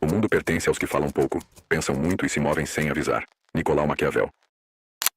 O mundo pertence aos que falam pouco, pensam muito e se movem sem avisar. Nicolau Maquiavel.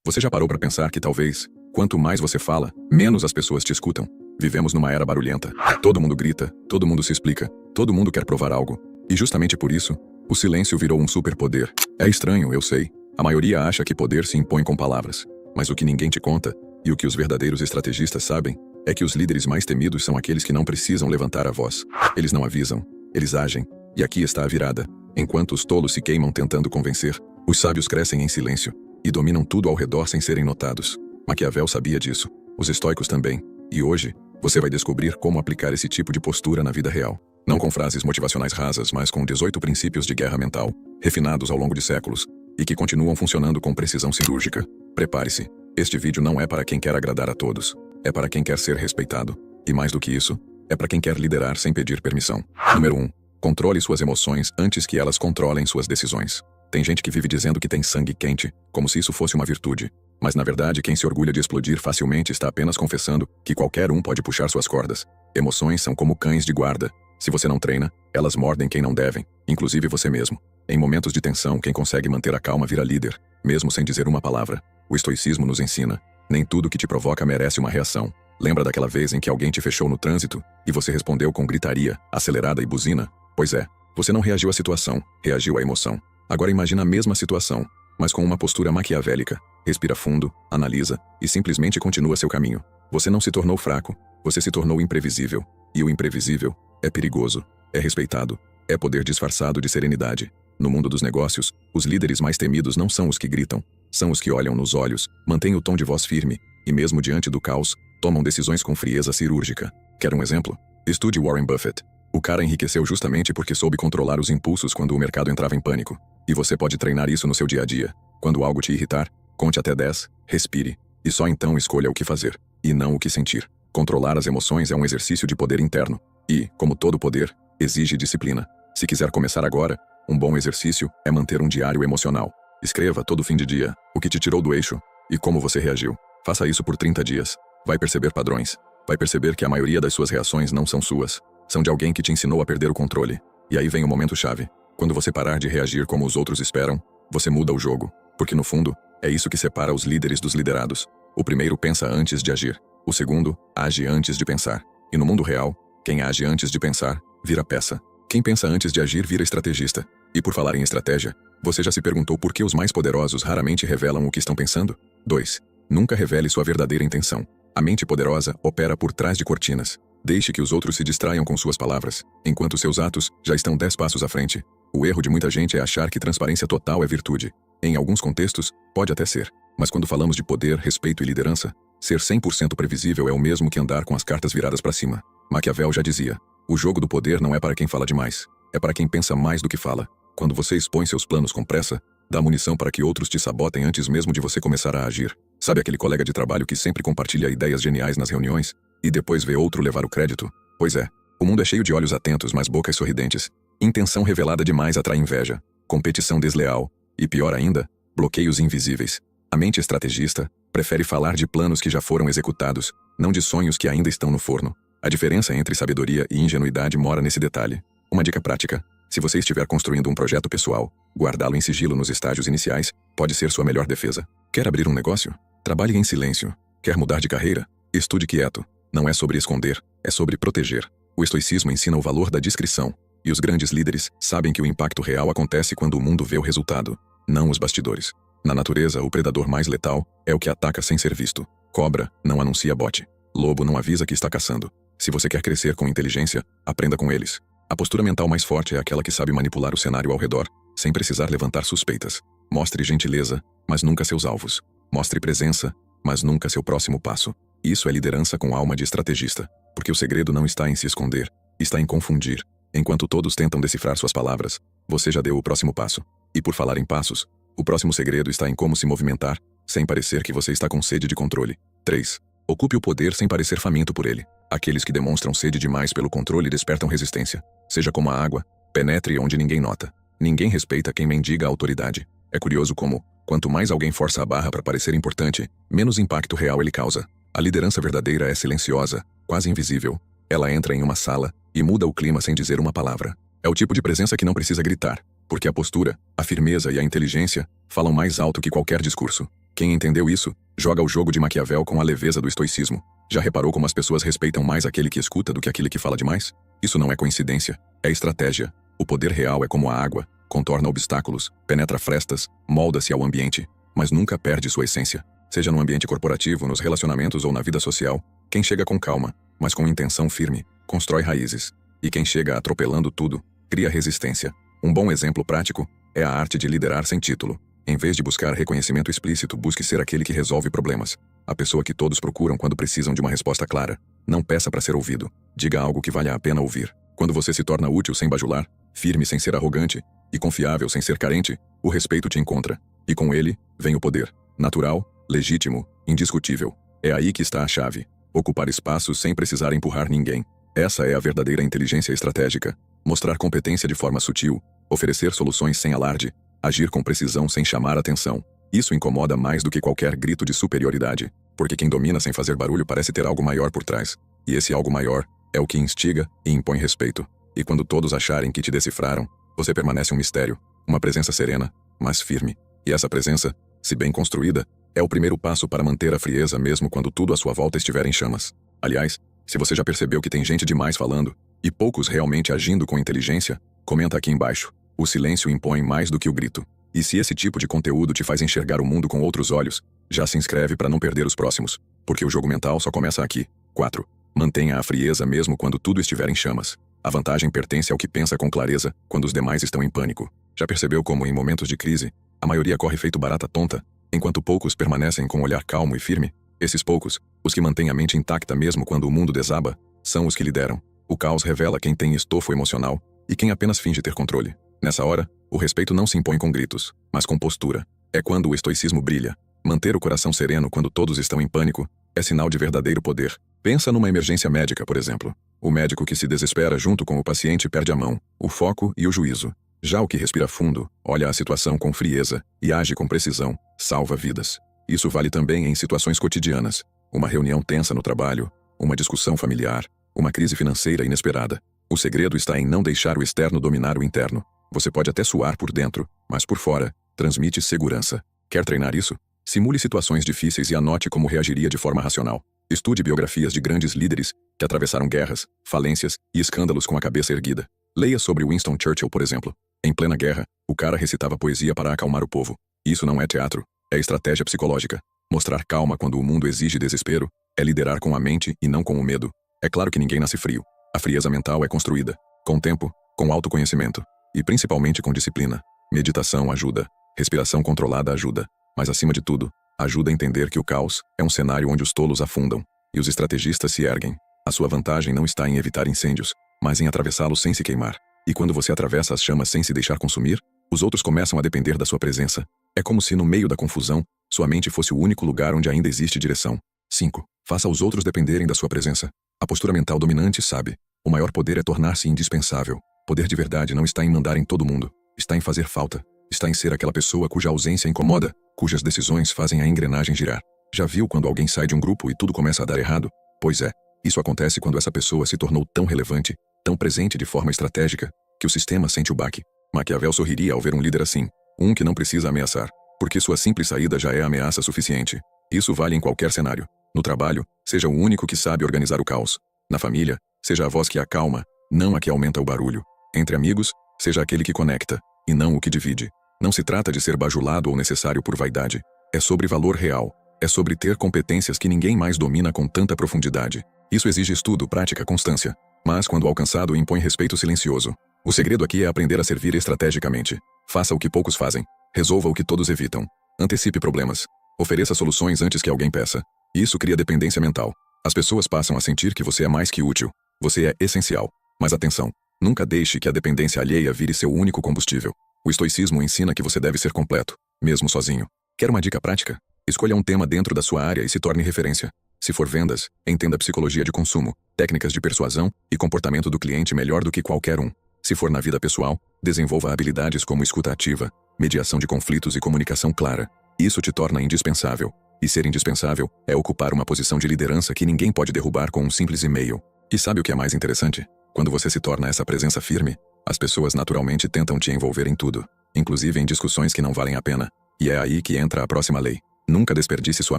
Você já parou para pensar que talvez, quanto mais você fala, menos as pessoas te escutam? Vivemos numa era barulhenta. Todo mundo grita, todo mundo se explica, todo mundo quer provar algo. E justamente por isso, o silêncio virou um superpoder. É estranho, eu sei. A maioria acha que poder se impõe com palavras. Mas o que ninguém te conta, e o que os verdadeiros estrategistas sabem, é que os líderes mais temidos são aqueles que não precisam levantar a voz. Eles não avisam, eles agem. E aqui está a virada. Enquanto os tolos se queimam tentando convencer, os sábios crescem em silêncio e dominam tudo ao redor sem serem notados. Maquiavel sabia disso. Os estoicos também. E hoje, você vai descobrir como aplicar esse tipo de postura na vida real. Não com frases motivacionais rasas, mas com 18 princípios de guerra mental, refinados ao longo de séculos, e que continuam funcionando com precisão cirúrgica. Prepare-se. Este vídeo não é para quem quer agradar a todos. É para quem quer ser respeitado. E mais do que isso, é para quem quer liderar sem pedir permissão. Número 1. Controle suas emoções antes que elas controlem suas decisões. Tem gente que vive dizendo que tem sangue quente, como se isso fosse uma virtude. Mas na verdade, quem se orgulha de explodir facilmente está apenas confessando que qualquer um pode puxar suas cordas. Emoções são como cães de guarda. Se você não treina, elas mordem quem não devem, inclusive você mesmo. Em momentos de tensão, quem consegue manter a calma vira líder, mesmo sem dizer uma palavra. O estoicismo nos ensina: nem tudo que te provoca merece uma reação. Lembra daquela vez em que alguém te fechou no trânsito e você respondeu com gritaria, acelerada e buzina? Pois é, você não reagiu à situação, reagiu à emoção. Agora imagina a mesma situação, mas com uma postura maquiavélica. Respira fundo, analisa e simplesmente continua seu caminho. Você não se tornou fraco, você se tornou imprevisível. E o imprevisível é perigoso, é respeitado, é poder disfarçado de serenidade. No mundo dos negócios, os líderes mais temidos não são os que gritam, são os que olham nos olhos, mantêm o tom de voz firme e, mesmo diante do caos, tomam decisões com frieza cirúrgica. Quer um exemplo? Estude Warren Buffett. O cara enriqueceu justamente porque soube controlar os impulsos quando o mercado entrava em pânico. E você pode treinar isso no seu dia a dia. Quando algo te irritar, conte até 10, respire, e só então escolha o que fazer, e não o que sentir. Controlar as emoções é um exercício de poder interno. E, como todo poder, exige disciplina. Se quiser começar agora, um bom exercício é manter um diário emocional. Escreva todo fim de dia o que te tirou do eixo e como você reagiu. Faça isso por 30 dias. Vai perceber padrões. Vai perceber que a maioria das suas reações não são suas. São de alguém que te ensinou a perder o controle. E aí vem o momento-chave. Quando você parar de reagir como os outros esperam, você muda o jogo. Porque no fundo, é isso que separa os líderes dos liderados. O primeiro pensa antes de agir. O segundo, age antes de pensar. E no mundo real, quem age antes de pensar, vira peça. Quem pensa antes de agir vira estrategista. E por falar em estratégia, você já se perguntou por que os mais poderosos raramente revelam o que estão pensando? 2. Nunca revele sua verdadeira intenção. A mente poderosa opera por trás de cortinas. Deixe que os outros se distraiam com suas palavras, enquanto seus atos já estão 10 passos à frente. O erro de muita gente é achar que transparência total é virtude. Em alguns contextos, pode até ser. Mas quando falamos de poder, respeito e liderança, ser 100% previsível é o mesmo que andar com as cartas viradas para cima. Maquiavel já dizia: o jogo do poder não é para quem fala demais, é para quem pensa mais do que fala. Quando você expõe seus planos com pressa, dá munição para que outros te sabotem antes mesmo de você começar a agir. Sabe aquele colega de trabalho que sempre compartilha ideias geniais nas reuniões e depois vê outro levar o crédito? Pois é, o mundo é cheio de olhos atentos, mas bocas sorridentes. Intenção revelada demais atrai inveja, competição desleal e, pior ainda, bloqueios invisíveis. A mente estrategista prefere falar de planos que já foram executados, não de sonhos que ainda estão no forno. A diferença entre sabedoria e ingenuidade mora nesse detalhe. Uma dica prática: se você estiver construindo um projeto pessoal, guardá-lo em sigilo nos estágios iniciais pode ser sua melhor defesa. Quer abrir um negócio? Trabalhe em silêncio. Quer mudar de carreira? Estude quieto. Não é sobre esconder, é sobre proteger. O estoicismo ensina o valor da discrição, e os grandes líderes sabem que o impacto real acontece quando o mundo vê o resultado, não os bastidores. Na natureza, o predador mais letal é o que ataca sem ser visto. Cobra não anuncia bote. Lobo não avisa que está caçando. Se você quer crescer com inteligência, aprenda com eles. A postura mental mais forte é aquela que sabe manipular o cenário ao redor, sem precisar levantar suspeitas. Mostre gentileza, mas nunca seus alvos. Mostre presença, mas nunca seu próximo passo. Isso é liderança com alma de estrategista, porque o segredo não está em se esconder, está em confundir. Enquanto todos tentam decifrar suas palavras, você já deu o próximo passo. E por falar em passos, o próximo segredo está em como se movimentar, sem parecer que você está com sede de controle. 3. Ocupe o poder sem parecer faminto por ele. Aqueles que demonstram sede demais pelo controle despertam resistência. Seja como a água, penetre onde ninguém nota. Ninguém respeita quem mendiga a autoridade. É curioso como, quanto mais alguém força a barra para parecer importante, menos impacto real ele causa. A liderança verdadeira é silenciosa, quase invisível. Ela entra em uma sala e muda o clima sem dizer uma palavra. É o tipo de presença que não precisa gritar, porque a postura, a firmeza e a inteligência falam mais alto que qualquer discurso. Quem entendeu isso, joga o jogo de Maquiavel com a leveza do estoicismo. Já reparou como as pessoas respeitam mais aquele que escuta do que aquele que fala demais? Isso não é coincidência, é estratégia. O poder real é como a água, contorna obstáculos, penetra frestas, molda-se ao ambiente, mas nunca perde sua essência. Seja no ambiente corporativo, nos relacionamentos ou na vida social, quem chega com calma, mas com intenção firme, constrói raízes. E quem chega atropelando tudo, cria resistência. Um bom exemplo prático é a arte de liderar sem título. Em vez de buscar reconhecimento explícito, busque ser aquele que resolve problemas. A pessoa que todos procuram quando precisam de uma resposta clara. Não peça para ser ouvido. Diga algo que valha a pena ouvir. Quando você se torna útil sem bajular, firme sem ser arrogante e confiável sem ser carente, o respeito te encontra. E com ele, vem o poder. Natural, legítimo, indiscutível. É aí que está a chave. Ocupar espaços sem precisar empurrar ninguém. Essa é a verdadeira inteligência estratégica. Mostrar competência de forma sutil, oferecer soluções sem alarde, agir com precisão sem chamar atenção. Isso incomoda mais do que qualquer grito de superioridade, porque quem domina sem fazer barulho parece ter algo maior por trás. E esse algo maior é o que instiga e impõe respeito. E quando todos acharem que te decifraram, você permanece um mistério, uma presença serena, mas firme. E essa presença, se bem construída, é o primeiro passo para manter a frieza mesmo quando tudo à sua volta estiver em chamas. Aliás, se você já percebeu que tem gente demais falando, e poucos realmente agindo com inteligência, comenta aqui embaixo. O silêncio impõe mais do que o grito. E se esse tipo de conteúdo te faz enxergar o mundo com outros olhos, já se inscreve para não perder os próximos, porque o jogo mental só começa aqui. 4. Mantenha a frieza mesmo quando tudo estiver em chamas. A vantagem pertence ao que pensa com clareza quando os demais estão em pânico. Já percebeu como, em momentos de crise, a maioria corre feito barata tonta, enquanto poucos permanecem com um olhar calmo e firme? Esses poucos, os que mantêm a mente intacta mesmo quando o mundo desaba, são os que lideram. O caos revela quem tem estofo emocional e quem apenas finge ter controle. Nessa hora, o respeito não se impõe com gritos, mas com postura. É quando o estoicismo brilha. Manter o coração sereno quando todos estão em pânico é sinal de verdadeiro poder. Pensa numa emergência médica, por exemplo. O médico que se desespera junto com o paciente perde a mão, o foco e o juízo. Já o que respira fundo, olha a situação com frieza e age com precisão, salva vidas. Isso vale também em situações cotidianas. Uma reunião tensa no trabalho, uma discussão familiar, uma crise financeira inesperada. O segredo está em não deixar o externo dominar o interno. Você pode até suar por dentro, mas por fora, transmite segurança. Quer treinar isso? Simule situações difíceis e anote como reagiria de forma racional. Estude biografias de grandes líderes que atravessaram guerras, falências e escândalos com a cabeça erguida. Leia sobre Winston Churchill, por exemplo. Em plena guerra, o cara recitava poesia para acalmar o povo. Isso não é teatro, é estratégia psicológica. Mostrar calma quando o mundo exige desespero é liderar com a mente e não com o medo. É claro que ninguém nasce frio. A frieza mental é construída, com tempo, com autoconhecimento. E principalmente com disciplina. Meditação ajuda. Respiração controlada ajuda. Mas acima de tudo, ajuda a entender que o caos é um cenário onde os tolos afundam e os estrategistas se erguem. A sua vantagem não está em evitar incêndios, mas em atravessá-los sem se queimar. E quando você atravessa as chamas sem se deixar consumir, os outros começam a depender da sua presença. É como se no meio da confusão, sua mente fosse o único lugar onde ainda existe direção. 5. Faça os outros dependerem da sua presença. A postura mental dominante sabe: o maior poder é tornar-se indispensável. Poder de verdade não está em mandar em todo mundo. Está em fazer falta. Está em ser aquela pessoa cuja ausência incomoda, cujas decisões fazem a engrenagem girar. Já viu quando alguém sai de um grupo e tudo começa a dar errado? Pois é, isso acontece quando essa pessoa se tornou tão relevante, tão presente de forma estratégica, que o sistema sente o baque. Maquiavel sorriria ao ver um líder assim, um que não precisa ameaçar, porque sua simples saída já é ameaça suficiente. Isso vale em qualquer cenário. No trabalho, seja o único que sabe organizar o caos. Na família, seja a voz que acalma, não a que aumenta o barulho. Entre amigos, seja aquele que conecta, e não o que divide. Não se trata de ser bajulado ou necessário por vaidade. É sobre valor real. É sobre ter competências que ninguém mais domina com tanta profundidade. Isso exige estudo, prática, constância. Mas quando alcançado, impõe respeito silencioso. O segredo aqui é aprender a servir estrategicamente. Faça o que poucos fazem. Resolva o que todos evitam. Antecipe problemas. Ofereça soluções antes que alguém peça. Isso cria dependência mental. As pessoas passam a sentir que você é mais que útil. Você é essencial. Mas atenção. Nunca deixe que a dependência alheia vire seu único combustível. O estoicismo ensina que você deve ser completo, mesmo sozinho. Quer uma dica prática? Escolha um tema dentro da sua área e se torne referência. Se for vendas, entenda psicologia de consumo, técnicas de persuasão e comportamento do cliente melhor do que qualquer um. Se for na vida pessoal, desenvolva habilidades como escuta ativa, mediação de conflitos e comunicação clara. Isso te torna indispensável. E ser indispensável é ocupar uma posição de liderança que ninguém pode derrubar com um simples e-mail. E sabe o que é mais interessante? Quando você se torna essa presença firme, As pessoas naturalmente tentam te envolver em tudo, inclusive em discussões que não valem a pena. E é aí que entra a próxima lei. Nunca desperdice sua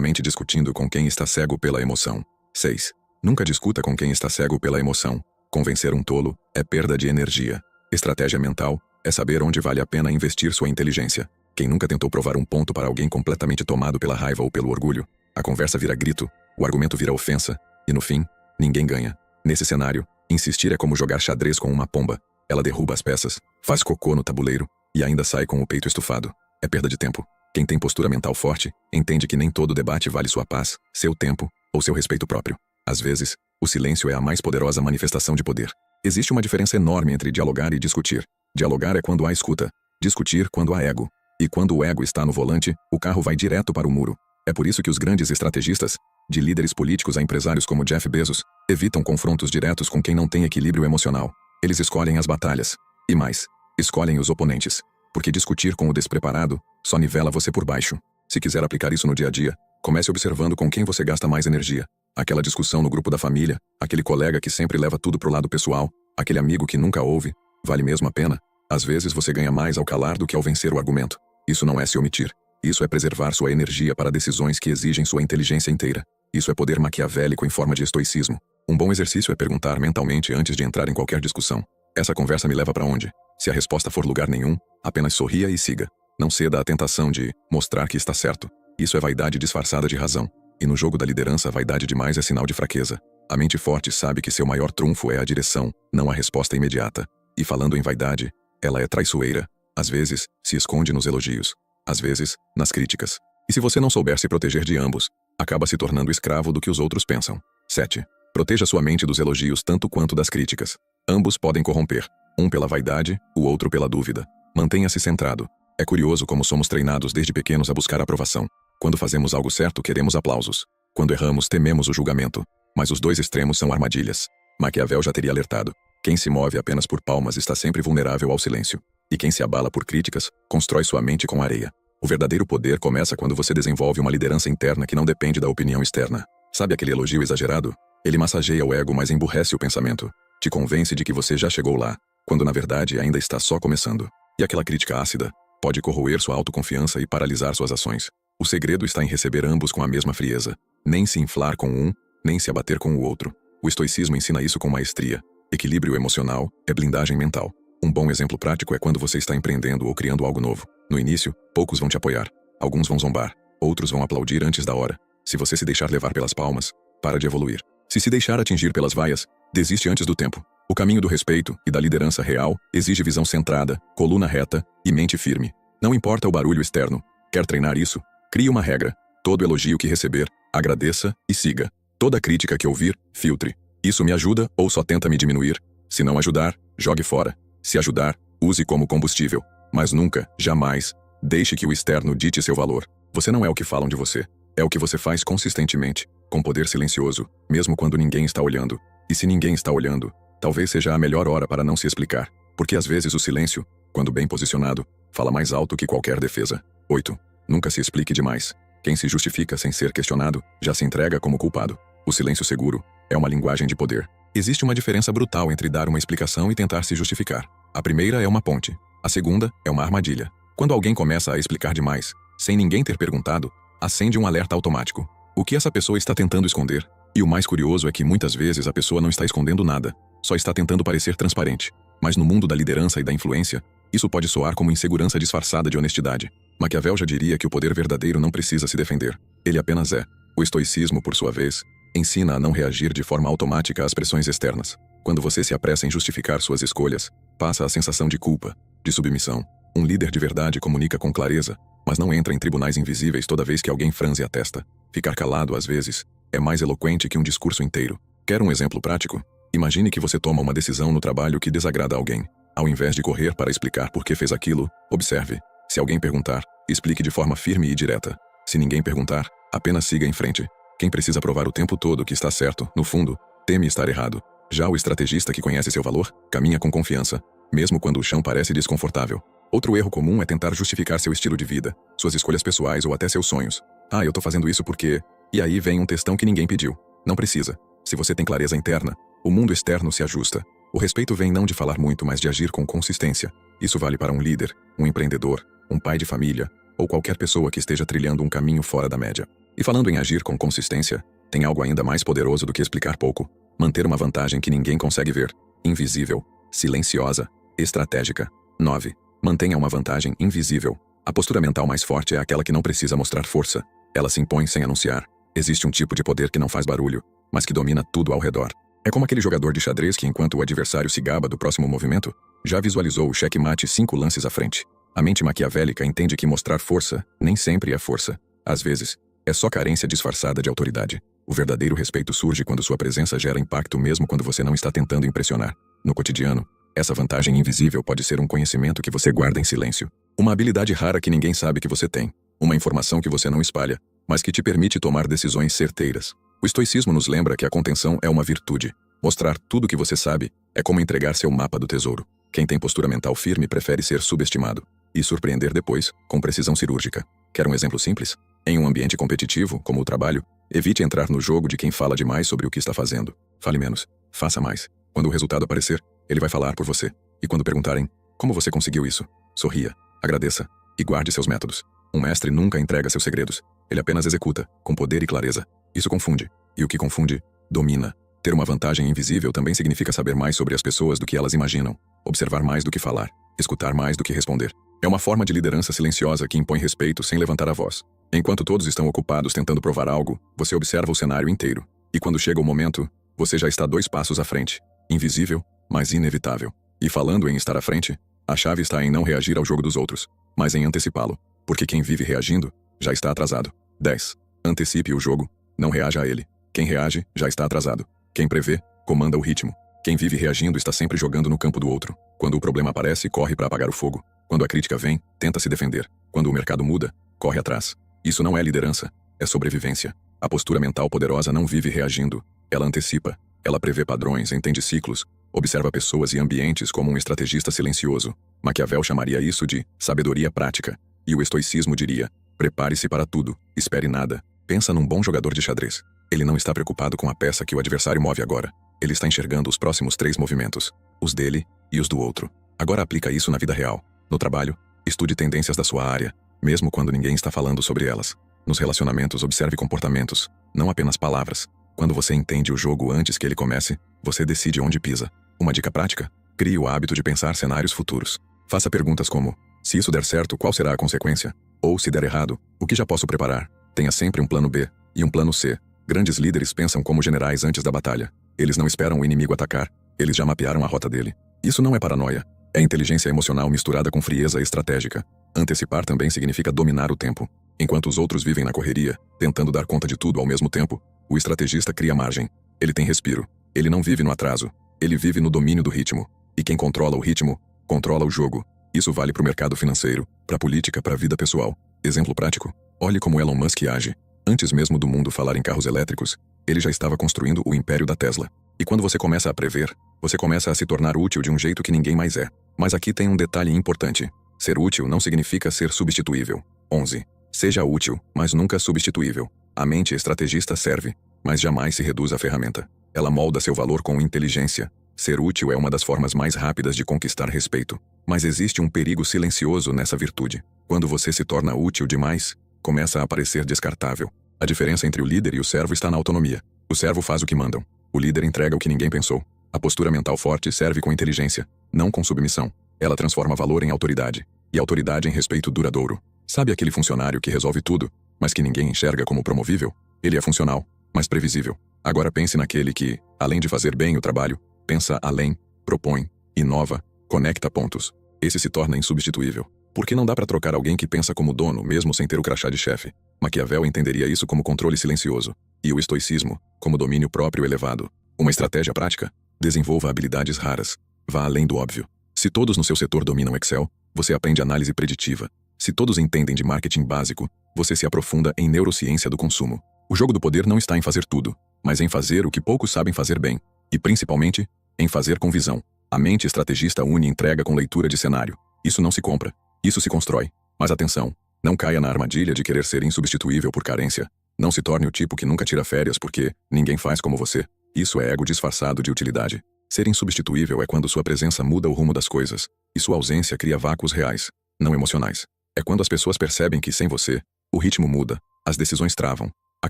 mente discutindo com quem está cego pela emoção. 6. Nunca discuta com quem está cego pela emoção. Convencer um tolo é perda de energia. Estratégia mental é saber onde vale a pena investir sua inteligência. Quem nunca tentou provar um ponto para alguém completamente tomado pela raiva ou pelo orgulho? A conversa vira grito, o argumento vira ofensa, e no fim, ninguém ganha. Nesse cenário, insistir é como jogar xadrez com uma pomba. Ela derruba as peças, faz cocô no tabuleiro e ainda sai com o peito estufado. É perda de tempo. Quem tem postura mental forte, entende que nem todo debate vale sua paz, seu tempo ou seu respeito próprio. Às vezes, o silêncio é a mais poderosa manifestação de poder. Existe uma diferença enorme entre dialogar e discutir. Dialogar é quando há escuta, discutir quando há ego. E quando o ego está no volante, o carro vai direto para o muro. É por isso que os grandes estrategistas, de líderes políticos a empresários como Jeff Bezos, evitam confrontos diretos com quem não tem equilíbrio emocional. Eles escolhem as batalhas. E mais, escolhem os oponentes. Porque discutir com o despreparado só nivela você por baixo. Se quiser aplicar isso no dia a dia, comece observando com quem você gasta mais energia. Aquela discussão no grupo da família, aquele colega que sempre leva tudo pro lado pessoal, aquele amigo que nunca ouve, vale mesmo a pena? Às vezes você ganha mais ao calar do que ao vencer o argumento. Isso não é se omitir. Isso é preservar sua energia para decisões que exigem sua inteligência inteira. Isso é poder maquiavélico em forma de estoicismo. Um bom exercício é perguntar mentalmente antes de entrar em qualquer discussão: essa conversa me leva para onde? Se a resposta for lugar nenhum, apenas sorria e siga. Não ceda à tentação de mostrar que está certo. Isso é vaidade disfarçada de razão. E no jogo da liderança, a vaidade demais é sinal de fraqueza. A mente forte sabe que seu maior trunfo é a direção, não a resposta imediata. E falando em vaidade, ela é traiçoeira. Às vezes, se esconde nos elogios. Às vezes, nas críticas. E se você não souber se proteger de ambos, acaba se tornando escravo do que os outros pensam. 7. Proteja sua mente dos elogios tanto quanto das críticas. Ambos podem corromper. Um pela vaidade, o outro pela dúvida. Mantenha-se centrado. É curioso como somos treinados desde pequenos a buscar aprovação. Quando fazemos algo certo, queremos aplausos. Quando erramos, tememos o julgamento. Mas os dois extremos são armadilhas. Maquiavel já teria alertado. Quem se move apenas por palmas está sempre vulnerável ao silêncio. E quem se abala por críticas, constrói sua mente com areia. O verdadeiro poder começa quando você desenvolve uma liderança interna que não depende da opinião externa. Sabe aquele elogio exagerado? Ele massageia o ego, mas emburrece o pensamento. Te convence de que você já chegou lá, quando na verdade ainda está só começando. E aquela crítica ácida pode corroer sua autoconfiança e paralisar suas ações. O segredo está em receber ambos com a mesma frieza. Nem se inflar com um, nem se abater com o outro. O estoicismo ensina isso com maestria. Equilíbrio emocional é blindagem mental. Um bom exemplo prático é quando você está empreendendo ou criando algo novo. No início, poucos vão te apoiar. Alguns vão zombar. Outros vão aplaudir antes da hora. Se você se deixar levar pelas palmas, para de evoluir. Se deixar atingir pelas vaias, desiste antes do tempo. O caminho do respeito e da liderança real exige visão centrada, coluna reta e mente firme. Não importa o barulho externo. Quer treinar isso? Crie uma regra. Todo elogio que receber, agradeça e siga. Toda crítica que ouvir, filtre. Isso me ajuda ou só tenta me diminuir? Se não ajudar, jogue fora. Se ajudar, use como combustível. Mas nunca, jamais, deixe que o externo dite seu valor. Você não é o que falam de você. É o que você faz consistentemente, com poder silencioso, mesmo quando ninguém está olhando. E se ninguém está olhando, talvez seja a melhor hora para não se explicar. Porque às vezes o silêncio, quando bem posicionado, fala mais alto que qualquer defesa. 8. Nunca se explique demais. Quem se justifica sem ser questionado, já se entrega como culpado. O silêncio seguro é uma linguagem de poder. Existe uma diferença brutal entre dar uma explicação e tentar se justificar. A primeira é uma ponte. A segunda é uma armadilha. Quando alguém começa a explicar demais, sem ninguém ter perguntado, acende um alerta automático. O que essa pessoa está tentando esconder? E o mais curioso é que muitas vezes a pessoa não está escondendo nada, só está tentando parecer transparente. Mas no mundo da liderança e da influência, isso pode soar como insegurança disfarçada de honestidade. Maquiavel já diria que o poder verdadeiro não precisa se defender. Ele apenas é. O estoicismo, por sua vez, ensina a não reagir de forma automática às pressões externas. Quando você se apressa em justificar suas escolhas, passa a sensação de culpa, de submissão. Um líder de verdade comunica com clareza, mas não entra em tribunais invisíveis toda vez que alguém franze a testa. Ficar calado, às vezes, é mais eloquente que um discurso inteiro. Quer um exemplo prático? Imagine que você toma uma decisão no trabalho que desagrada alguém. Ao invés de correr para explicar por que fez aquilo, observe. Se alguém perguntar, explique de forma firme e direta. Se ninguém perguntar, apenas siga em frente. Quem precisa provar o tempo todo que está certo, no fundo, teme estar errado. Já o estrategista que conhece seu valor, caminha com confiança, mesmo quando o chão parece desconfortável. Outro erro comum é tentar justificar seu estilo de vida, suas escolhas pessoais ou até seus sonhos. Ah, eu tô fazendo isso porque... E aí vem um textão que ninguém pediu. Não precisa. Se você tem clareza interna, o mundo externo se ajusta. O respeito vem não de falar muito, mas de agir com consistência. Isso vale para um líder, um empreendedor, um pai de família, ou qualquer pessoa que esteja trilhando um caminho fora da média. E falando em agir com consistência, tem algo ainda mais poderoso do que explicar pouco. Manter uma vantagem que ninguém consegue ver, invisível, silenciosa, estratégica. 9. Mantenha uma vantagem invisível. A postura mental mais forte é aquela que não precisa mostrar força. Ela se impõe sem anunciar. Existe um tipo de poder que não faz barulho, mas que domina tudo ao redor. É como aquele jogador de xadrez que, enquanto o adversário se gaba do próximo movimento, já visualizou o checkmate 5 lances à frente. A mente maquiavélica entende que mostrar força nem sempre é força. Às vezes, é só carência disfarçada de autoridade. O verdadeiro respeito surge quando sua presença gera impacto mesmo quando você não está tentando impressionar. No cotidiano, essa vantagem invisível pode ser um conhecimento que você guarda em silêncio. Uma habilidade rara que ninguém sabe que você tem. Uma informação que você não espalha, mas que te permite tomar decisões certeiras. O estoicismo nos lembra que a contenção é uma virtude. Mostrar tudo o que você sabe é como entregar seu mapa do tesouro. Quem tem postura mental firme prefere ser subestimado e surpreender depois, com precisão cirúrgica. Quer um exemplo simples? Em um ambiente competitivo, como o trabalho, evite entrar no jogo de quem fala demais sobre o que está fazendo. Fale menos, faça mais. Quando o resultado aparecer, ele vai falar por você. E quando perguntarem, como você conseguiu isso? Sorria, agradeça e guarde seus métodos. Um mestre nunca entrega seus segredos. Ele apenas executa, com poder e clareza. Isso confunde. E o que confunde, domina. Ter uma vantagem invisível também significa saber mais sobre as pessoas do que elas imaginam. Observar mais do que falar. Escutar mais do que responder. É uma forma de liderança silenciosa que impõe respeito sem levantar a voz. Enquanto todos estão ocupados tentando provar algo, você observa o cenário inteiro. E quando chega o momento, você já está 2 passos à frente. Invisível, mas inevitável. E falando em estar à frente, a chave está em não reagir ao jogo dos outros, mas em antecipá-lo. Porque quem vive reagindo, já está atrasado. 10. Antecipe o jogo, não reaja a ele. Quem reage, já está atrasado. Quem prevê, comanda o ritmo. Quem vive reagindo está sempre jogando no campo do outro. Quando o problema aparece, corre para apagar o fogo. Quando a crítica vem, tenta se defender. Quando o mercado muda, corre atrás. Isso não é liderança, é sobrevivência. A postura mental poderosa não vive reagindo. Ela antecipa. Ela prevê padrões, entende ciclos, observa pessoas e ambientes como um estrategista silencioso. Maquiavel chamaria isso de sabedoria prática. E o estoicismo diria, prepare-se para tudo, espere nada. Pensa num bom jogador de xadrez. Ele não está preocupado com a peça que o adversário move agora. Ele está enxergando os próximos 3 movimentos, os dele e os do outro. Agora aplica isso na vida real. No trabalho, estude tendências da sua área, mesmo quando ninguém está falando sobre elas. Nos relacionamentos, observe comportamentos, não apenas palavras. Quando você entende o jogo antes que ele comece, você decide onde pisa. Uma dica prática? Crie o hábito de pensar cenários futuros. Faça perguntas como, se isso der certo, qual será a consequência? Ou, se der errado, o que já posso preparar? Tenha sempre um plano B e um plano C. Grandes líderes pensam como generais antes da batalha. Eles não esperam o inimigo atacar, eles já mapearam a rota dele. Isso não é paranoia, é inteligência emocional misturada com frieza estratégica. Antecipar também significa dominar o tempo. Enquanto os outros vivem na correria, tentando dar conta de tudo ao mesmo tempo, o estrategista cria margem. Ele tem respiro. Ele não vive no atraso. Ele vive no domínio do ritmo. E quem controla o ritmo, controla o jogo. Isso vale para o mercado financeiro, para a política, para a vida pessoal. Exemplo prático? Olhe como Elon Musk age. Antes mesmo do mundo falar em carros elétricos, ele já estava construindo o império da Tesla. E quando você começa a prever, você começa a se tornar útil de um jeito que ninguém mais é. Mas aqui tem um detalhe importante. Ser útil não significa ser substituível. 11. Seja útil, mas nunca substituível. A mente estrategista serve, mas jamais se reduz à ferramenta. Ela molda seu valor com inteligência. Ser útil é uma das formas mais rápidas de conquistar respeito. Mas existe um perigo silencioso nessa virtude. Quando você se torna útil demais, começa a parecer descartável. A diferença entre o líder e o servo está na autonomia. O servo faz o que mandam. O líder entrega o que ninguém pensou. A postura mental forte serve com inteligência, não com submissão. Ela transforma valor em autoridade, e autoridade em respeito duradouro. Sabe aquele funcionário que resolve tudo, mas que ninguém enxerga como promovível? Ele é funcional, mas previsível. Agora pense naquele que, além de fazer bem o trabalho, pensa além, propõe, inova, conecta pontos. Esse se torna insubstituível. Porque não dá para trocar alguém que pensa como dono, mesmo sem ter o crachá de chefe. Maquiavel entenderia isso como controle silencioso, e o estoicismo como domínio próprio elevado. Uma estratégia prática? Desenvolva habilidades raras. Vá além do óbvio. Se todos no seu setor dominam Excel, você aprende análise preditiva. Se todos entendem de marketing básico, você se aprofunda em neurociência do consumo. O jogo do poder não está em fazer tudo, mas em fazer o que poucos sabem fazer bem. E, principalmente, em fazer com visão. A mente estrategista une entrega com leitura de cenário. Isso não se compra. Isso se constrói. Mas atenção, não caia na armadilha de querer ser insubstituível por carência. Não se torne o tipo que nunca tira férias porque ninguém faz como você. Isso é ego disfarçado de utilidade. Ser insubstituível é quando sua presença muda o rumo das coisas, e sua ausência cria vácuos reais, não emocionais. É quando as pessoas percebem que, sem você, o ritmo muda, as decisões travam, a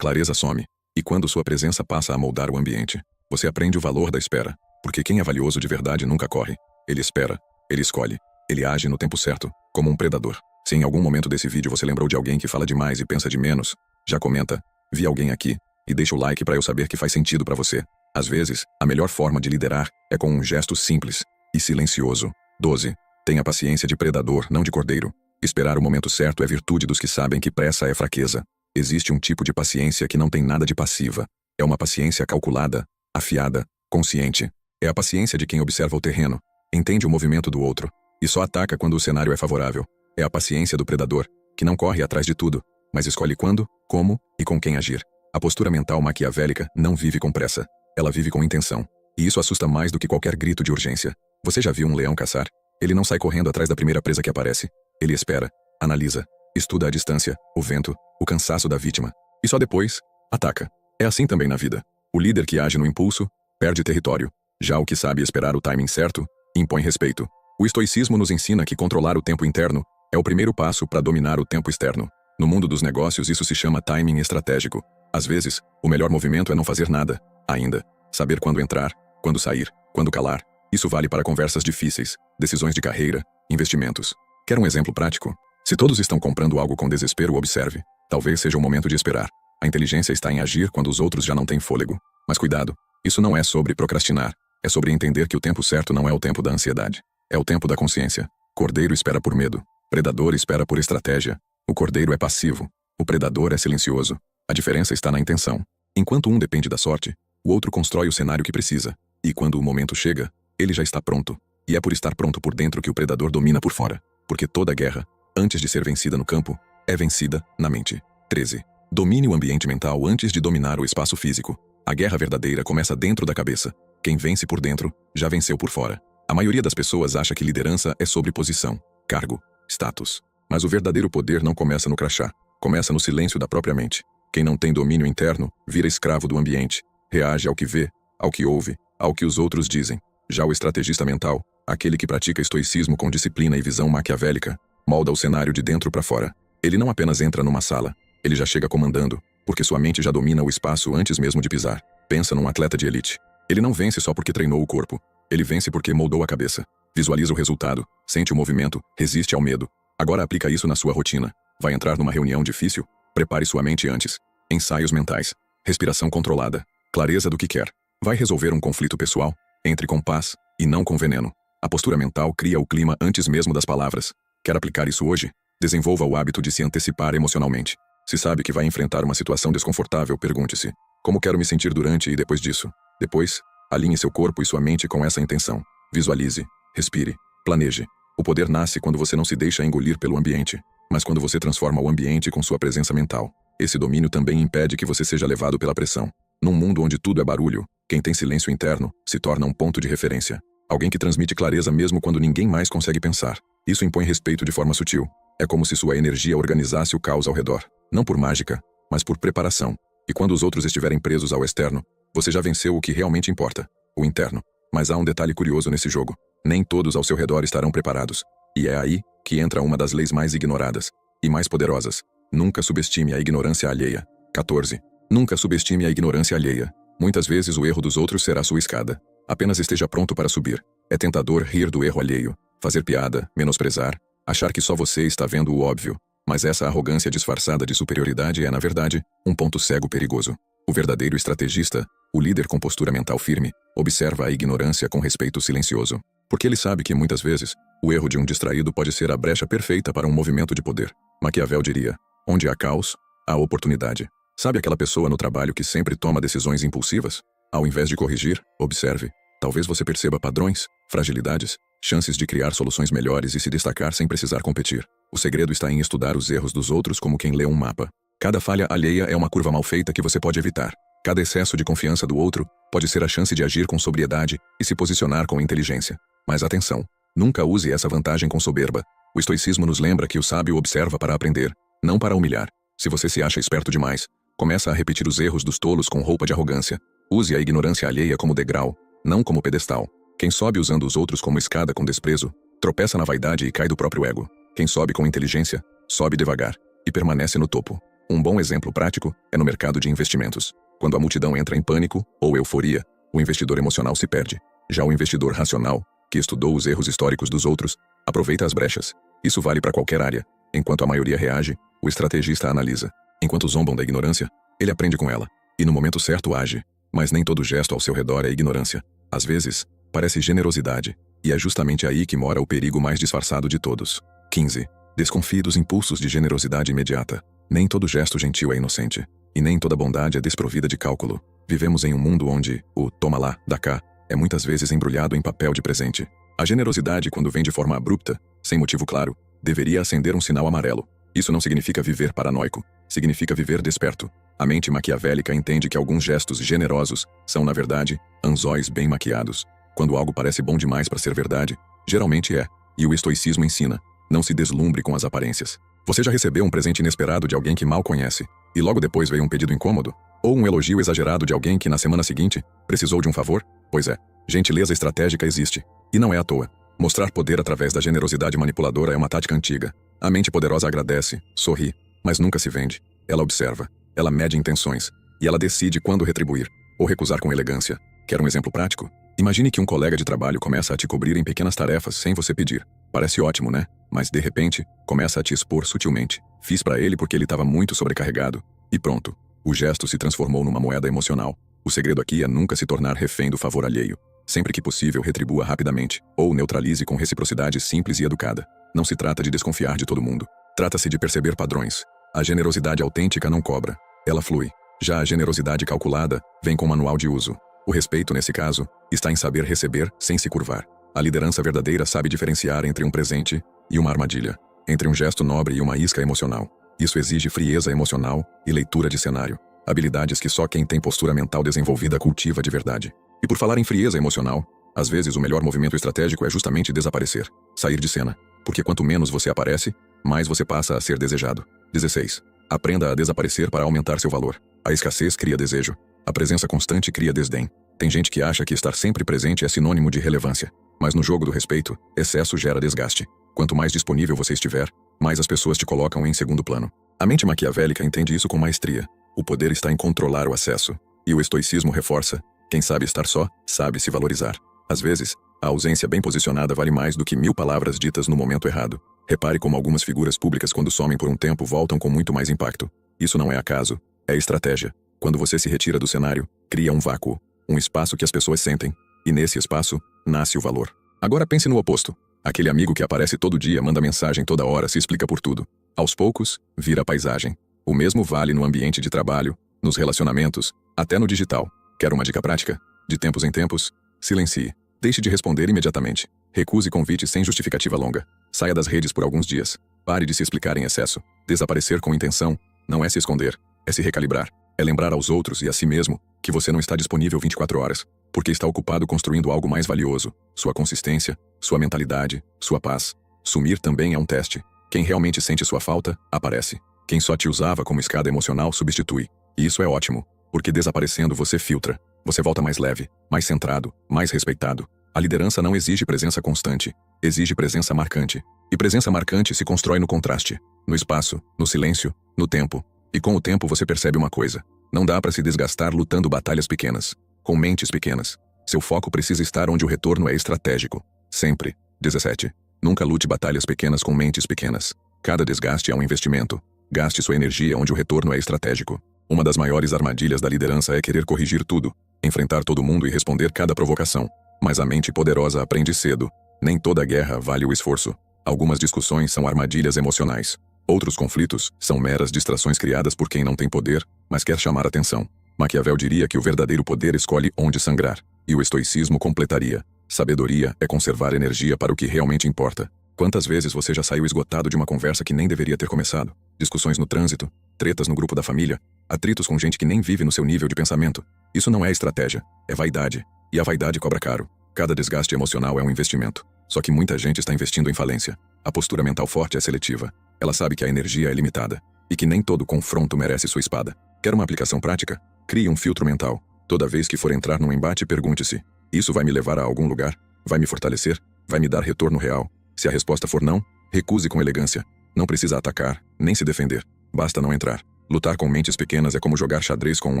clareza some, e quando sua presença passa a moldar o ambiente, você aprende o valor da espera, porque quem é valioso de verdade nunca corre. Ele espera, ele escolhe, ele age no tempo certo, como um predador. Se em algum momento desse vídeo você lembrou de alguém que fala demais e pensa de menos, já comenta, vi alguém aqui, e deixa o like para eu saber que faz sentido para você. Às vezes, a melhor forma de liderar é com um gesto simples e silencioso. 12. Tenha paciência de predador, não de cordeiro. Esperar o momento certo é virtude dos que sabem que pressa é fraqueza. Existe um tipo de paciência que não tem nada de passiva. É uma paciência calculada, afiada, consciente. É a paciência de quem observa o terreno, entende o movimento do outro, e só ataca quando o cenário é favorável. É a paciência do predador, que não corre atrás de tudo, mas escolhe quando, como e com quem agir. A postura mental maquiavélica não vive com pressa. Ela vive com intenção. E isso assusta mais do que qualquer grito de urgência. Você já viu um leão caçar? Ele não sai correndo atrás da primeira presa que aparece. Ele espera, analisa, estuda a distância, o vento, o cansaço da vítima. E só depois, ataca. É assim também na vida. O líder que age no impulso, perde território. Já o que sabe esperar o timing certo, impõe respeito. O estoicismo nos ensina que controlar o tempo interno é o primeiro passo para dominar o tempo externo. No mundo dos negócios isso se chama timing estratégico. Às vezes, o melhor movimento é não fazer nada, ainda. Saber quando entrar, quando sair, quando calar. Isso vale para conversas difíceis, decisões de carreira, investimentos. Quer um exemplo prático? Se todos estão comprando algo com desespero, observe. Talvez seja o momento de esperar. A inteligência está em agir quando os outros já não têm fôlego. Mas cuidado, isso não é sobre procrastinar. É sobre entender que o tempo certo não é o tempo da ansiedade. É o tempo da consciência. Cordeiro espera por medo. Predador espera por estratégia. O cordeiro é passivo. O predador é silencioso. A diferença está na intenção. Enquanto um depende da sorte, o outro constrói o cenário que precisa. E quando o momento chega, ele já está pronto. E é por estar pronto por dentro que o predador domina por fora. Porque toda guerra, antes de ser vencida no campo, é vencida na mente. 13. Domine o ambiente mental antes de dominar o espaço físico. A guerra verdadeira começa dentro da cabeça. Quem vence por dentro, já venceu por fora. A maioria das pessoas acha que liderança é sobre posição, cargo, status. Mas o verdadeiro poder não começa no crachá. Começa no silêncio da própria mente. Quem não tem domínio interno, vira escravo do ambiente. Reage ao que vê, ao que ouve, ao que os outros dizem. Já o estrategista mental, aquele que pratica estoicismo com disciplina e visão maquiavélica, molda o cenário de dentro para fora. Ele não apenas entra numa sala, ele já chega comandando, porque sua mente já domina o espaço antes mesmo de pisar. Pensa num atleta de elite. Ele não vence só porque treinou o corpo. Ele vence porque moldou a cabeça. Visualiza o resultado, sente o movimento, resiste ao medo. Agora aplica isso na sua rotina. Vai entrar numa reunião difícil? Prepare sua mente antes. Ensaios mentais. Respiração controlada. Clareza do que quer. Vai resolver um conflito pessoal? Entre com paz, e não com veneno. A postura mental cria o clima antes mesmo das palavras. Quer aplicar isso hoje? Desenvolva o hábito de se antecipar emocionalmente. Se sabe que vai enfrentar uma situação desconfortável, pergunte-se: como quero me sentir durante e depois disso? Depois, alinhe seu corpo e sua mente com essa intenção. Visualize, respire, planeje. O poder nasce quando você não se deixa engolir pelo ambiente, mas quando você transforma o ambiente com sua presença mental. Esse domínio também impede que você seja levado pela pressão. Num mundo onde tudo é barulho, quem tem silêncio interno se torna um ponto de referência. Alguém que transmite clareza mesmo quando ninguém mais consegue pensar. Isso impõe respeito de forma sutil. É como se sua energia organizasse o caos ao redor. Não por mágica, mas por preparação. E quando os outros estiverem presos ao externo, você já venceu o que realmente importa, o interno. Mas há um detalhe curioso nesse jogo. Nem todos ao seu redor estarão preparados. E é aí que entra uma das leis mais ignoradas e mais poderosas. Nunca subestime a ignorância alheia. 14. Nunca subestime a ignorância alheia. Muitas vezes o erro dos outros será sua escada. Apenas esteja pronto para subir. É tentador rir do erro alheio, fazer piada, menosprezar, achar que só você está vendo o óbvio. Mas essa arrogância disfarçada de superioridade é, na verdade, um ponto cego perigoso. O verdadeiro estrategista, o líder com postura mental firme, observa a ignorância com respeito silencioso. Porque ele sabe que, muitas vezes, o erro de um distraído pode ser a brecha perfeita para um movimento de poder. Maquiavel diria: onde há caos, há oportunidade. Sabe aquela pessoa no trabalho que sempre toma decisões impulsivas? Ao invés de corrigir, observe. Talvez você perceba padrões, fragilidades, chances de criar soluções melhores e se destacar sem precisar competir. O segredo está em estudar os erros dos outros como quem lê um mapa. Cada falha alheia é uma curva mal feita que você pode evitar. Cada excesso de confiança do outro pode ser a chance de agir com sobriedade e se posicionar com inteligência. Mas atenção, nunca use essa vantagem com soberba. O estoicismo nos lembra que o sábio observa para aprender, não para humilhar. Se você se acha esperto demais, começa a repetir os erros dos tolos com roupa de arrogância. Use a ignorância alheia como degrau, não como pedestal. Quem sobe usando os outros como escada com desprezo, tropeça na vaidade e cai do próprio ego. Quem sobe com inteligência, sobe devagar e permanece no topo. Um bom exemplo prático é no mercado de investimentos. Quando a multidão entra em pânico ou euforia, o investidor emocional se perde. Já o investidor racional, que estudou os erros históricos dos outros, aproveita as brechas. Isso vale para qualquer área. Enquanto a maioria reage, o estrategista analisa. Enquanto zombam da ignorância, ele aprende com ela. E no momento certo age. Mas nem todo gesto ao seu redor é ignorância. Às vezes, parece generosidade. E é justamente aí que mora o perigo mais disfarçado de todos. 15. Desconfie dos impulsos de generosidade imediata. Nem todo gesto gentil é inocente. E nem toda bondade é desprovida de cálculo. Vivemos em um mundo onde o toma lá, dá cá, é muitas vezes embrulhado em papel de presente. A generosidade, quando vem de forma abrupta, sem motivo claro, deveria acender um sinal amarelo. Isso não significa viver paranoico. Significa viver desperto. A mente maquiavélica entende que alguns gestos generosos são, na verdade, anzóis bem maquiados. Quando algo parece bom demais para ser verdade, geralmente é. E o estoicismo ensina: não se deslumbre com as aparências. Você já recebeu um presente inesperado de alguém que mal conhece, e logo depois veio um pedido incômodo? Ou um elogio exagerado de alguém que na semana seguinte precisou de um favor? Pois é, gentileza estratégica existe. E não é à toa. Mostrar poder através da generosidade manipuladora é uma tática antiga. A mente poderosa agradece, sorri, mas nunca se vende. Ela observa, ela mede intenções, e ela decide quando retribuir, ou recusar com elegância. Quer um exemplo prático? Imagine que um colega de trabalho começa a te cobrir em pequenas tarefas sem você pedir. Parece ótimo, né? Mas, de repente, começa a te expor sutilmente. Fiz pra ele porque ele estava muito sobrecarregado. E pronto. O gesto se transformou numa moeda emocional. O segredo aqui é nunca se tornar refém do favor alheio. Sempre que possível, retribua rapidamente, ou neutralize com reciprocidade simples e educada. Não se trata de desconfiar de todo mundo. Trata-se de perceber padrões. A generosidade autêntica não cobra. Ela flui. Já a generosidade calculada vem com manual de uso. O respeito, nesse caso, está em saber receber sem se curvar. A liderança verdadeira sabe diferenciar entre um presente e uma armadilha, entre um gesto nobre e uma isca emocional. Isso exige frieza emocional e leitura de cenário, habilidades que só quem tem postura mental desenvolvida cultiva de verdade. E por falar em frieza emocional, às vezes o melhor movimento estratégico é justamente desaparecer, sair de cena, porque quanto menos você aparece, mais você passa a ser desejado. 16. Aprenda a desaparecer para aumentar seu valor. A escassez cria desejo. A presença constante cria desdém. Tem gente que acha que estar sempre presente é sinônimo de relevância. Mas no jogo do respeito, excesso gera desgaste. Quanto mais disponível você estiver, mais as pessoas te colocam em segundo plano. A mente maquiavélica entende isso com maestria. O poder está em controlar o acesso. E o estoicismo reforça: quem sabe estar só, sabe se valorizar. Às vezes, a ausência bem posicionada vale mais do que 1000 palavras ditas no momento errado. Repare como algumas figuras públicas, quando somem por um tempo, voltam com muito mais impacto. Isso não é acaso, é estratégia. Quando você se retira do cenário, cria um vácuo, um espaço que as pessoas sentem, e nesse espaço, nasce o valor. Agora pense no oposto. Aquele amigo que aparece todo dia, manda mensagem toda hora, se explica por tudo. Aos poucos, vira paisagem. O mesmo vale no ambiente de trabalho, nos relacionamentos, até no digital. Quer uma dica prática? De tempos em tempos, silencie. Deixe de responder imediatamente. Recuse convites sem justificativa longa. Saia das redes por alguns dias. Pare de se explicar em excesso. Desaparecer com intenção não é se esconder, é se recalibrar. É lembrar aos outros e a si mesmo que você não está disponível 24 horas, porque está ocupado construindo algo mais valioso: sua consistência, sua mentalidade, sua paz. Sumir também é um teste. Quem realmente sente sua falta, aparece. Quem só te usava como escada emocional, substitui. E isso é ótimo, porque desaparecendo você filtra. Você volta mais leve, mais centrado, mais respeitado. A liderança não exige presença constante, exige presença marcante. E presença marcante se constrói no contraste, no espaço, no silêncio, no tempo. E com o tempo você percebe uma coisa: não dá para se desgastar lutando batalhas pequenas, com mentes pequenas. Seu foco precisa estar onde o retorno é estratégico. Sempre. 17. Nunca lute batalhas pequenas com mentes pequenas. Cada desgaste é um investimento. Gaste sua energia onde o retorno é estratégico. Uma das maiores armadilhas da liderança é querer corrigir tudo, enfrentar todo mundo e responder cada provocação. Mas a mente poderosa aprende cedo. Nem toda guerra vale o esforço. Algumas discussões são armadilhas emocionais. Outros conflitos são meras distrações criadas por quem não tem poder, mas quer chamar atenção. Maquiavel diria que o verdadeiro poder escolhe onde sangrar. E o estoicismo completaria: sabedoria é conservar energia para o que realmente importa. Quantas vezes você já saiu esgotado de uma conversa que nem deveria ter começado? Discussões no trânsito, tretas no grupo da família, atritos com gente que nem vive no seu nível de pensamento. Isso não é estratégia, é vaidade. E a vaidade cobra caro. Cada desgaste emocional é um investimento. Só que muita gente está investindo em falência. A postura mental forte é seletiva. Ela sabe que a energia é limitada e que nem todo confronto merece sua espada. Quer uma aplicação prática? Crie um filtro mental. Toda vez que for entrar num embate, pergunte-se: Isso vai me levar a algum lugar? Vai me fortalecer? Vai me dar retorno real? Se a resposta for não, recuse com elegância. Não precisa atacar, nem se defender. Basta não entrar. Lutar com mentes pequenas é como jogar xadrez com um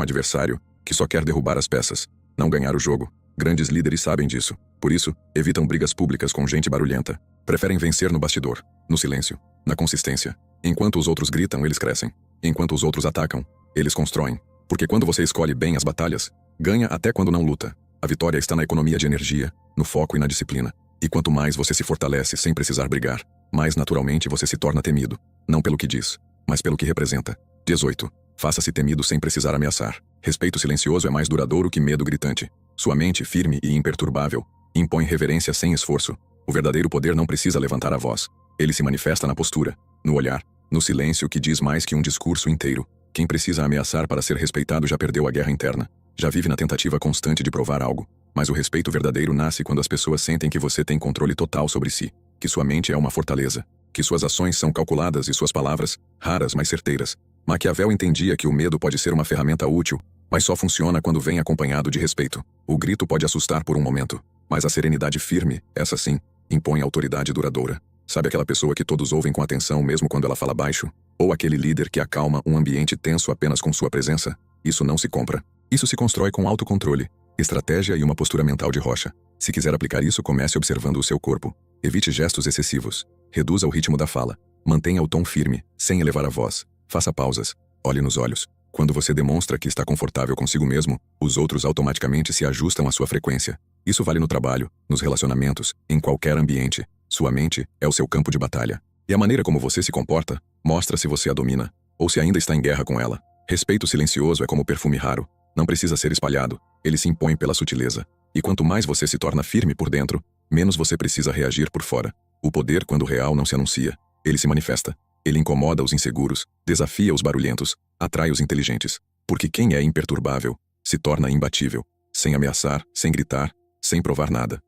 adversário que só quer derrubar as peças, não ganhar o jogo. Grandes líderes sabem disso. Por isso, evitam brigas públicas com gente barulhenta. Preferem vencer no bastidor, no silêncio, na consistência. Enquanto os outros gritam, eles crescem. Enquanto os outros atacam, eles constroem. Porque quando você escolhe bem as batalhas, ganha até quando não luta. A vitória está na economia de energia, no foco e na disciplina. E quanto mais você se fortalece sem precisar brigar, mais naturalmente você se torna temido. Não pelo que diz, mas pelo que representa. 18. Faça-se temido sem precisar ameaçar. Respeito silencioso é mais duradouro que medo gritante. Sua mente, firme e imperturbável, impõe reverência sem esforço. O verdadeiro poder não precisa levantar a voz. Ele se manifesta na postura, no olhar, no silêncio que diz mais que um discurso inteiro. Quem precisa ameaçar para ser respeitado já perdeu a guerra interna. Já vive na tentativa constante de provar algo. Mas o respeito verdadeiro nasce quando as pessoas sentem que você tem controle total sobre si, que sua mente é uma fortaleza, que suas ações são calculadas e suas palavras, raras mas certeiras. Maquiavel entendia que o medo pode ser uma ferramenta útil, mas só funciona quando vem acompanhado de respeito. O grito pode assustar por um momento, mas a serenidade firme, essa sim, impõe autoridade duradoura. Sabe aquela pessoa que todos ouvem com atenção mesmo quando ela fala baixo? Ou aquele líder que acalma um ambiente tenso apenas com sua presença? Isso não se compra. Isso se constrói com autocontrole, estratégia e uma postura mental de rocha. Se quiser aplicar isso, comece observando o seu corpo. Evite gestos excessivos. Reduza o ritmo da fala. Mantenha o tom firme, sem elevar a voz. Faça pausas. Olhe nos olhos. Quando você demonstra que está confortável consigo mesmo, os outros automaticamente se ajustam à sua frequência. Isso vale no trabalho, nos relacionamentos, em qualquer ambiente. Sua mente é o seu campo de batalha. E a maneira como você se comporta mostra se você a domina, ou se ainda está em guerra com ela. Respeito silencioso é como perfume raro. Não precisa ser espalhado. Ele se impõe pela sutileza. E quanto mais você se torna firme por dentro, menos você precisa reagir por fora. O poder, quando real, não se anuncia. Ele se manifesta. Ele incomoda os inseguros, desafia os barulhentos, atrai os inteligentes. Porque quem é imperturbável se torna imbatível, sem ameaçar, sem gritar, sem provar nada.